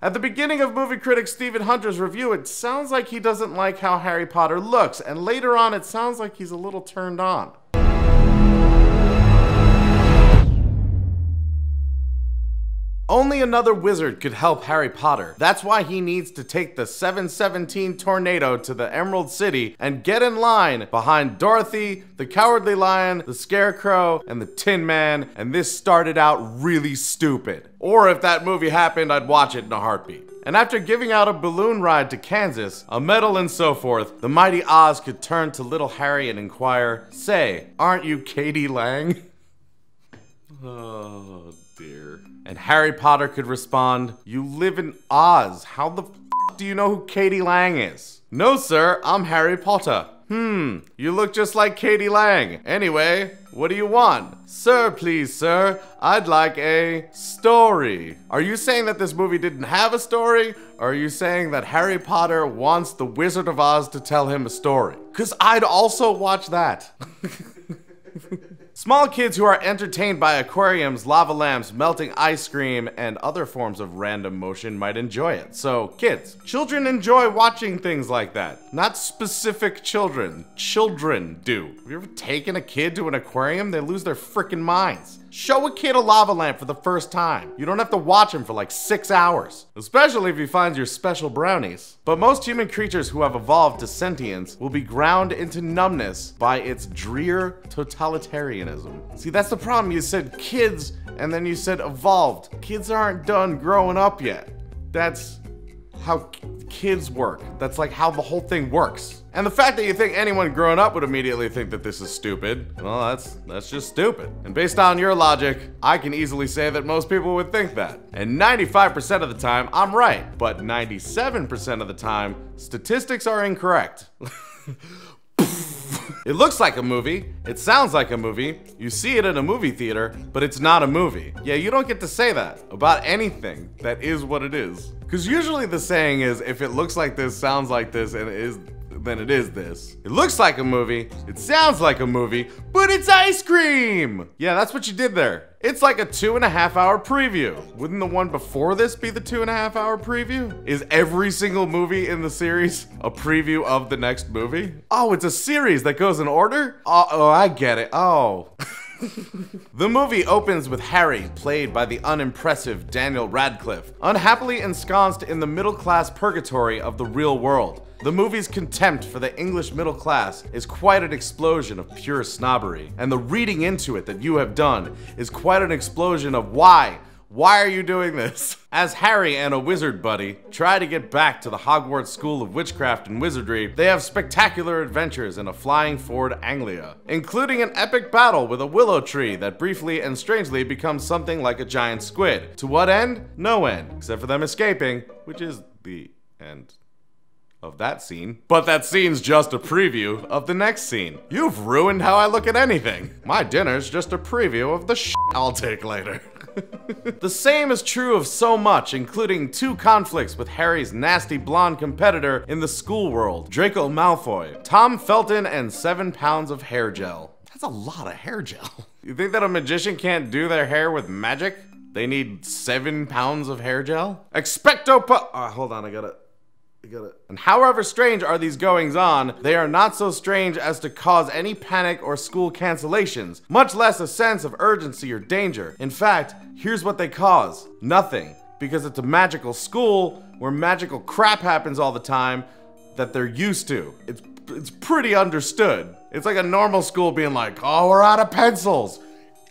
At the beginning of movie critic Stephen Hunter's review, it sounds like he doesn't like how Harry Potter looks, and later on it sounds like he's a little turned on. Only another wizard could help Harry Potter. That's why he needs to take the 717 tornado to the Emerald City and get in line behind Dorothy, the Cowardly Lion, the Scarecrow, and the Tin Man, and this started out really stupid. Or if that movie happened, I'd watch it in a heartbeat. And after giving out a balloon ride to Kansas, a medal and so forth, the mighty Oz could turn to little Harry and inquire, "Say, aren't you Katie Lang?" Oh dear. And Harry Potter could respond, "You live in Oz. How the f do you know who Katie Lang is?" "No, sir, I'm Harry Potter." You look just like Katie Lang. Anyway, what do you want?" "Sir, please, sir, I'd like a story." Are you saying that this movie didn't have a story? Or are you saying that Harry Potter wants the Wizard of Oz to tell him a story? 'Cause I'd also watch that. Small kids who are entertained by aquariums, lava lamps, melting ice cream, and other forms of random motion might enjoy it. So, kids, children enjoy watching things like that. Not specific children. Children do. Have you ever taken a kid to an aquarium? They lose their freaking minds. Show a kid a lava lamp for the first time. You don't have to watch him for like 6 hours. Especially if he finds your special brownies. But most human creatures who have evolved to sentience will be ground into numbness by its drear totalitarianism. See, that's the problem. You said kids, and then you said evolved. Kids aren't done growing up yet. That's how kids work. That's like how the whole thing works. And the fact that you think anyone growing up would immediately think that this is stupid, well, that's just stupid. And based on your logic, I can easily say that most people would think that. And 95% of the time, I'm right. But 97% of the time, statistics are incorrect. It looks like a movie, it sounds like a movie, you see it in a movie theater, but it's not a movie. Yeah, you don't get to say that about anything that is what it is. Because usually the saying is, if it looks like this, sounds like this, and it is, then it is this. It looks like a movie, it sounds like a movie, but it's ice cream! Yeah, that's what you did there. It's like a 2.5 hour preview. Wouldn't the one before this be the 2.5 hour preview? Is every single movie in the series a preview of the next movie? Oh, it's a series that goes in order? Oh, I get it. Oh. The movie opens with Harry, played by the unimpressive Daniel Radcliffe, unhappily ensconced in the middle-class purgatory of the real world. The movie's contempt for the English middle class is quite an explosion of pure snobbery, and the reading into it that you have done is quite an explosion of why. Why are you doing this? As Harry and a wizard buddy try to get back to the Hogwarts School of Witchcraft and Wizardry, they have spectacular adventures in a flying Ford Anglia, including an epic battle with a willow tree that briefly and strangely becomes something like a giant squid. To what end? No end, except for them escaping, which is the end of that scene. But that scene's just a preview of the next scene. You've ruined how I look at anything. My dinner's just a preview of the shit I'll take later. The same is true of so much, including 2 conflicts with Harry's nasty blonde competitor in the school world, Draco Malfoy, Tom Felton, and 7 pounds of hair gel. That's a lot of hair gel. You think that a magician can't do their hair with magic? They need 7 pounds of hair gel? Hold on, I got it. And however strange are these goings on, they are not so strange as to cause any panic or school cancellations, much less a sense of urgency or danger. In fact, here's what they cause. Nothing. Because it's a magical school where magical crap happens all the time that they're used to. It's pretty understood. It's like a normal school being like, oh, we're out of pencils.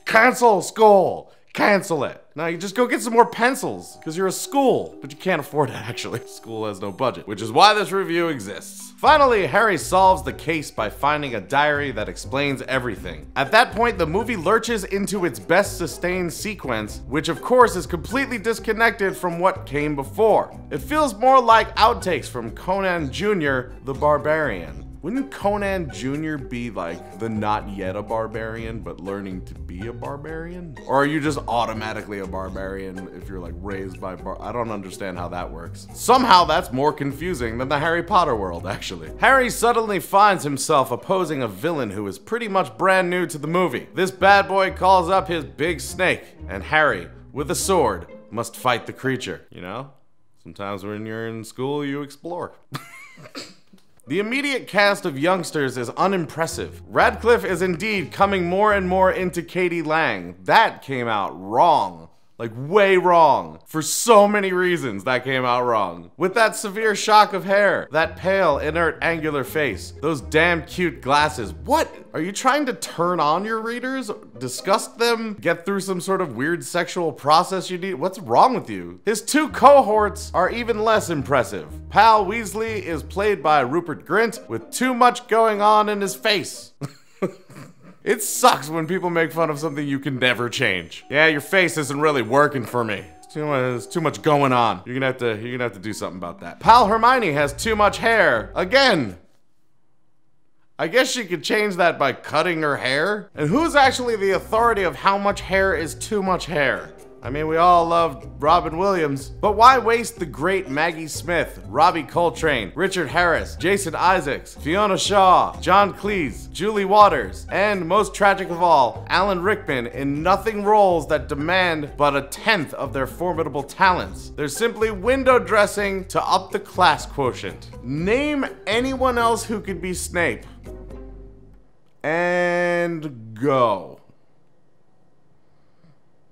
Cancel school. Cancel it. Now you just go get some more pencils, because you're a school, but you can't afford it actually. School has no budget, which is why this review exists. Finally, Harry solves the case by finding a diary that explains everything. At that point, the movie lurches into its best sustained sequence, which of course is completely disconnected from what came before. It feels more like outtakes from Conan Jr. the Barbarian. Wouldn't Conan Jr. be like the not yet a barbarian, but learning to be a barbarian? Or are you just automatically a barbarian if you're like raised by I don't understand how that works. Somehow that's more confusing than the Harry Potter world, actually. Harry suddenly finds himself opposing a villain who is pretty much brand new to the movie. This bad boy calls up his big snake, and Harry, with a sword, must fight the creature, you know? Sometimes when you're in school, you explore. The immediate cast of youngsters is unimpressive. Radcliffe is indeed coming more and more into Katie Lang. That came out wrong. Like, way wrong. For so many reasons, that came out wrong. With that severe shock of hair, that pale, inert, angular face, those damn cute glasses. What? Are you trying to turn on your readers? Disgust them? Get through some sort of weird sexual process you need? What's wrong with you? His two cohorts are even less impressive. Pal Weasley is played by Rupert Grint with too much going on in his face. It sucks when people make fun of something you can never change. Yeah, your face isn't really working for me. There's too much going on. You're gonna have to do something about that. Pal Hermione has too much hair. Again. I guess she could change that by cutting her hair. And who's actually the authority of how much hair is too much hair? I mean, we all loved Robin Williams, but why waste the great Maggie Smith, Robbie Coltrane, Richard Harris, Jason Isaacs, Fiona Shaw, John Cleese, Julie Waters, and most tragic of all, Alan Rickman in nothing roles that demand but 1/10 of their formidable talents? They're simply window dressing to up the class quotient. Name anyone else who could be Snape. And go.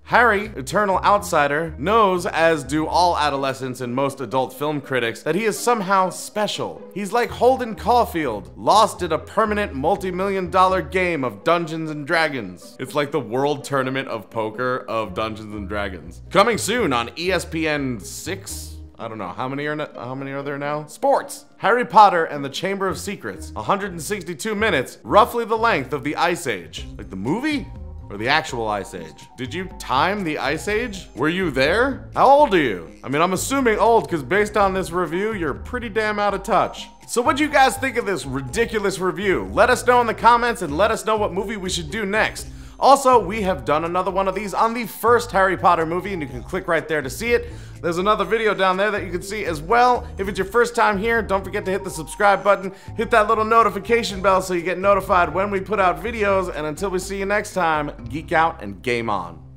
Harry, eternal outsider, knows, as do all adolescents and most adult film critics, that he is somehow special. He's like Holden Caulfield, lost in a permanent multi-million-dollar game of Dungeons and Dragons. It's like the world tournament of poker of Dungeons and Dragons. Coming soon on ESPN 6? I don't know, how many are there now? Sports! Harry Potter and the Chamber of Secrets. 162 minutes, roughly the length of the Ice Age. Like the movie? Or the actual Ice Age? Did you time the Ice Age? Were you there? How old are you? I mean, I'm assuming old, because based on this review, you're pretty damn out of touch. So what do you guys think of this ridiculous review? Let us know in the comments and let us know what movie we should do next. Also, we have done another one of these on the first Harry Potter movie, and you can click right there to see it. There's another video down there that you can see as well. If it's your first time here, don't forget to hit the subscribe button, hit that little notification bell so you get notified when we put out videos, and until we see you next time, geek out and game on.